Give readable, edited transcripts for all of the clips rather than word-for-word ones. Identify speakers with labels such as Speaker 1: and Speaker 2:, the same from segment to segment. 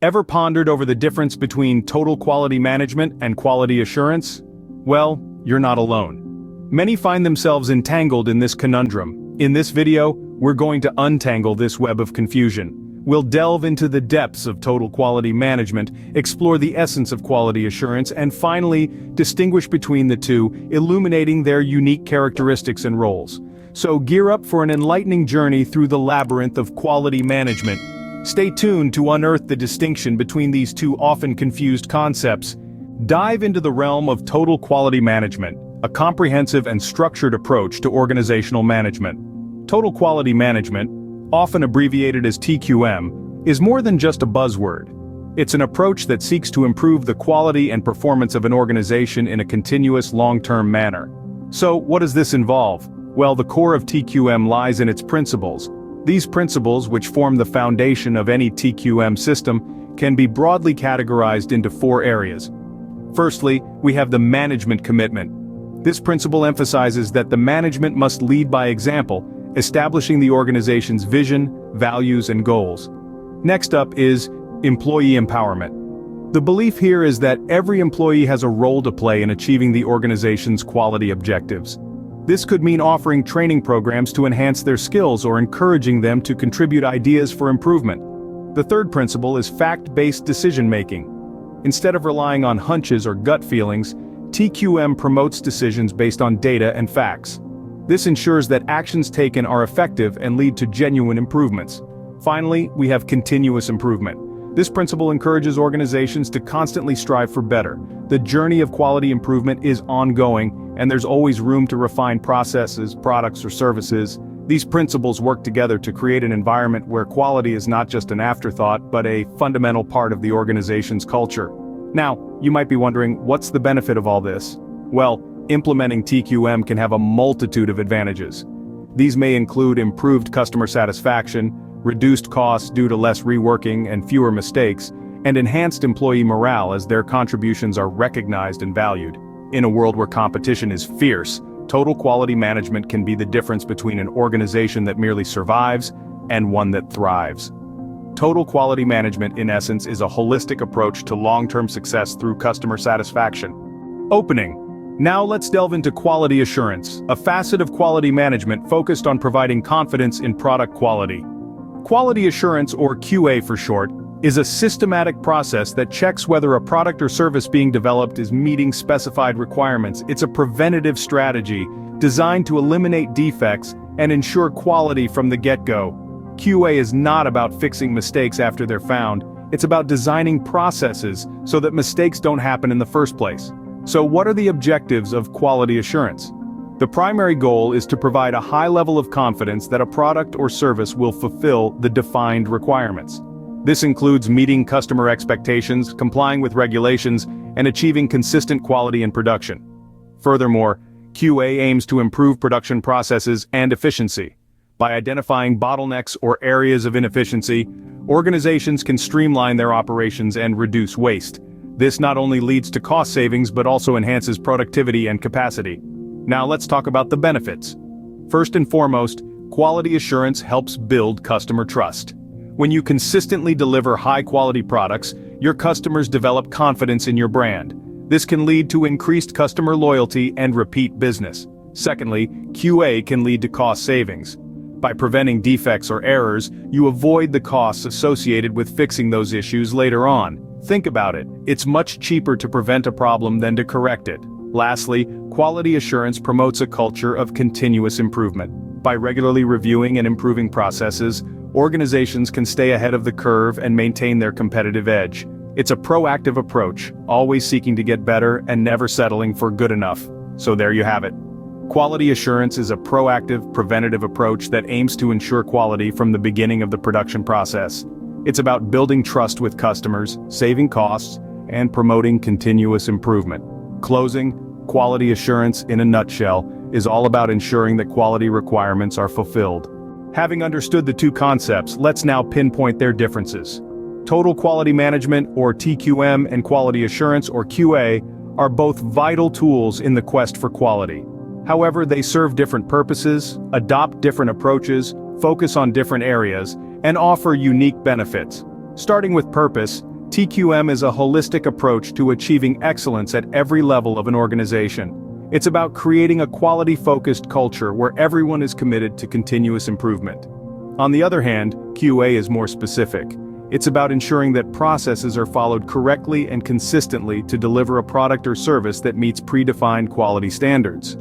Speaker 1: Ever pondered over the difference between total quality management and quality assurance? Well, you're not alone. Many find themselves entangled in this conundrum. In this video, we're going to untangle this web of confusion. We'll delve into the depths of total quality management, explore the essence of quality assurance, and finally, distinguish between the two, illuminating their unique characteristics and roles. So gear up for an enlightening journey through the labyrinth of quality management. Stay tuned to unearth the distinction between these two often confused concepts. Dive into the realm of total quality management, a comprehensive and structured approach to organizational management. Total quality management, often abbreviated as TQM, is more than just a buzzword. It's an approach that seeks to improve the quality and performance of an organization in a continuous long-term manner. So, what does this involve? Well, the core of TQM lies in its principles. These principles, which form the foundation of any TQM system, can be broadly categorized into four areas. Firstly, we have the management commitment. This principle emphasizes that the management must lead by example, establishing the organization's vision, values, and goals. Next up is employee empowerment. The belief here is that every employee has a role to play in achieving the organization's quality objectives. This could mean offering training programs to enhance their skills or encouraging them to contribute ideas for improvement. The third principle is fact-based decision-making. Instead of relying on hunches or gut feelings, TQM promotes decisions based on data and facts. This ensures that actions taken are effective and lead to genuine improvements. Finally, we have continuous improvement. This principle encourages organizations to constantly strive for better. The journey of quality improvement is ongoing, and there's always room to refine processes, products, or services. These principles work together to create an environment where quality is not just an afterthought, but a fundamental part of the organization's culture. Now, you might be wondering, what's the benefit of all this? Well, implementing TQM can have a multitude of advantages. These may include improved customer satisfaction, reduced costs due to less reworking and fewer mistakes, and enhanced employee morale as their contributions are recognized and valued. In a world where competition is fierce, total quality management can be the difference between an organization that merely survives and one that thrives. Total quality management, in essence, is a holistic approach to long-term success through customer satisfaction. Opening. Now let's delve into quality assurance, a facet of quality management focused on providing confidence in product quality. Quality assurance, or QA for short, is a systematic process that checks whether a product or service being developed is meeting specified requirements. It's a preventative strategy designed to eliminate defects and ensure quality from the get-go. QA is not about fixing mistakes after they're found. It's about designing processes so that mistakes don't happen in the first place. So what are the objectives of quality assurance? The primary goal is to provide a high level of confidence that a product or service will fulfill the defined requirements. This includes meeting customer expectations, complying with regulations, and achieving consistent quality in production. Furthermore, QA aims to improve production processes and efficiency. By identifying bottlenecks or areas of inefficiency, organizations can streamline their operations and reduce waste. This not only leads to cost savings but also enhances productivity and capacity. Now let's talk about the benefits. First and foremost, quality assurance helps build customer trust. When you consistently deliver high-quality products, your customers develop confidence in your brand. This can lead to increased customer loyalty and repeat business. Secondly, QA can lead to cost savings. By preventing defects or errors, you avoid the costs associated with fixing those issues later on. Think about it, it's much cheaper to prevent a problem than to correct it. Lastly, quality assurance promotes a culture of continuous improvement. By regularly reviewing and improving processes, organizations can stay ahead of the curve and maintain their competitive edge. It's a proactive approach, always seeking to get better and never settling for good enough. So there you have it. Quality assurance is a proactive, preventative approach that aims to ensure quality from the beginning of the production process. It's about building trust with customers, saving costs, and promoting continuous improvement. Closing, quality assurance, in a nutshell, is all about ensuring that quality requirements are fulfilled. Having understood the two concepts, let's now pinpoint their differences. Total quality management, or TQM, and quality assurance, or QA, are both vital tools in the quest for quality. However, they serve different purposes, adopt different approaches, focus on different areas, and offer unique benefits. Starting with purpose, TQM is a holistic approach to achieving excellence at every level of an organization. It's about creating a quality-focused culture where everyone is committed to continuous improvement. On the other hand, QA is more specific. It's about ensuring that processes are followed correctly and consistently to deliver a product or service that meets predefined quality standards.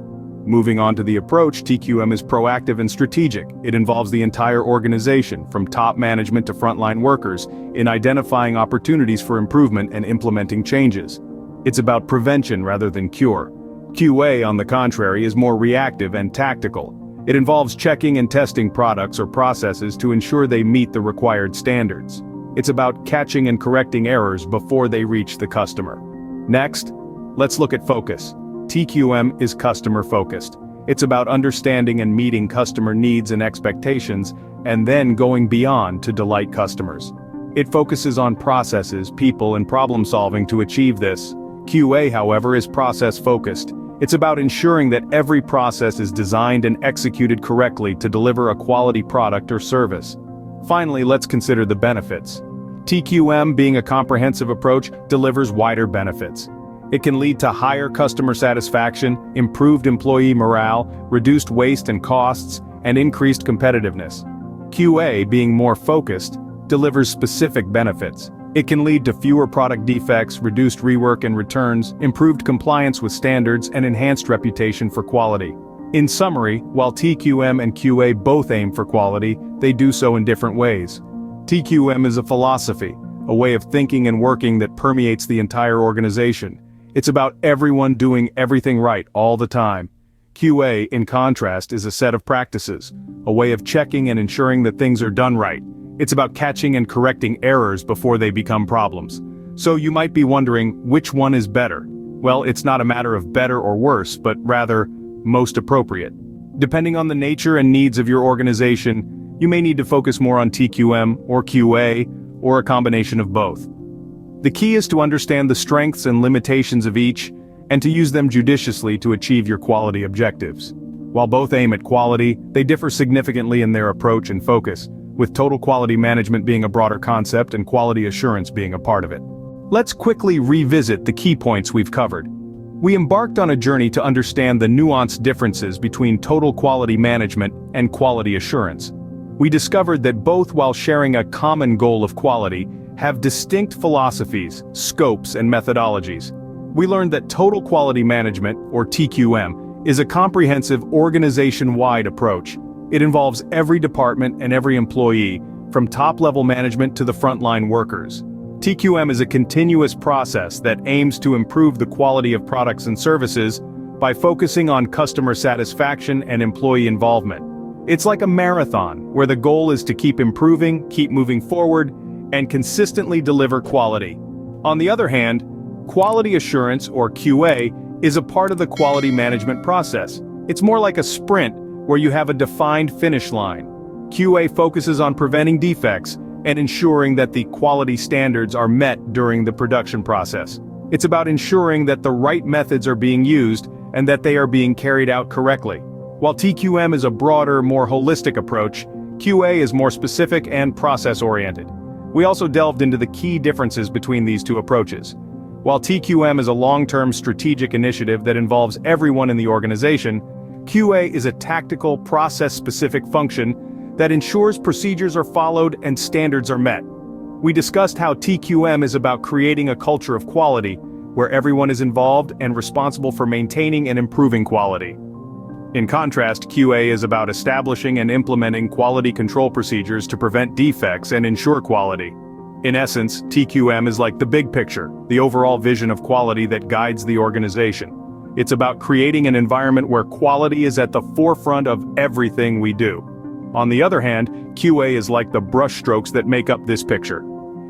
Speaker 1: Moving on to the approach, TQM is proactive and strategic. It involves the entire organization, from top management to frontline workers, in identifying opportunities for improvement and implementing changes. It's about prevention rather than cure. QA, on the contrary, is more reactive and tactical. It involves checking and testing products or processes to ensure they meet the required standards. It's about catching and correcting errors before they reach the customer. Next, let's look at focus. TQM is customer-focused. It's about understanding and meeting customer needs and expectations, and then going beyond to delight customers. It focuses on processes, people, and problem-solving to achieve this. QA, however, is process-focused. It's about ensuring that every process is designed and executed correctly to deliver a quality product or service. Finally, let's consider the benefits. TQM, being a comprehensive approach, delivers wider benefits. It can lead to higher customer satisfaction, improved employee morale, reduced waste and costs, and increased competitiveness. QA, being more focused, delivers specific benefits. It can lead to fewer product defects, reduced rework and returns, improved compliance with standards, and enhanced reputation for quality. In summary, while TQM and QA both aim for quality, they do so in different ways. TQM is a philosophy, a way of thinking and working that permeates the entire organization. It's about everyone doing everything right all the time. QA, in contrast, is a set of practices, a way of checking and ensuring that things are done right. It's about catching and correcting errors before they become problems. So you might be wondering, which one is better? Well, it's not a matter of better or worse, but rather, most appropriate. Depending on the nature and needs of your organization, you may need to focus more on TQM or QA, or a combination of both. The key is to understand the strengths and limitations of each, and to use them judiciously to achieve your quality objectives. While both aim at quality, they differ significantly in their approach and focus, with total quality management being a broader concept and quality assurance being a part of it. Let's quickly revisit the key points we've covered. We embarked on a journey to understand the nuanced differences between total quality management and quality assurance. We discovered that both, while sharing a common goal of quality, have distinct philosophies, scopes, and methodologies. We learned that total quality management, or TQM, is a comprehensive organization-wide approach. It involves every department and every employee, from top-level management to the frontline workers. TQM is a continuous process that aims to improve the quality of products and services by focusing on customer satisfaction and employee involvement. It's like a marathon, where the goal is to keep improving, keep moving forward, and consistently deliver quality. On the other hand, quality assurance, or QA, is a part of the quality management process. It's more like a sprint, where you have a defined finish line. QA focuses on preventing defects and ensuring that the quality standards are met during the production process. It's about ensuring that the right methods are being used and that they are being carried out correctly. While TQM is a broader, more holistic approach, QA is more specific and process-oriented. We also delved into the key differences between these two approaches. While TQM is a long-term strategic initiative that involves everyone in the organization, QA is a tactical, process-specific function that ensures procedures are followed and standards are met. We discussed how TQM is about creating a culture of quality, where everyone is involved and responsible for maintaining and improving quality. In contrast, QA is about establishing and implementing quality control procedures to prevent defects and ensure quality. In essence, TQM is like the big picture, the overall vision of quality that guides the organization. It's about creating an environment where quality is at the forefront of everything we do. On the other hand, QA is like the brushstrokes that make up this picture.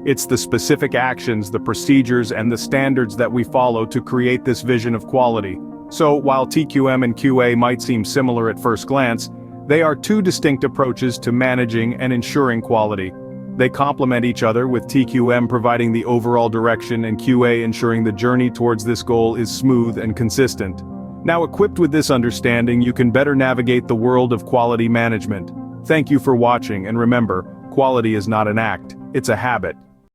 Speaker 1: It's the specific actions, the procedures, and the standards that we follow to create this vision of quality. So, while TQM and QA might seem similar at first glance, they are two distinct approaches to managing and ensuring quality. They complement each other, with TQM providing the overall direction and QA ensuring the journey towards this goal is smooth and consistent. Now, equipped with this understanding, you can better navigate the world of quality management. Thank you for watching, and remember, quality is not an act, it's a habit.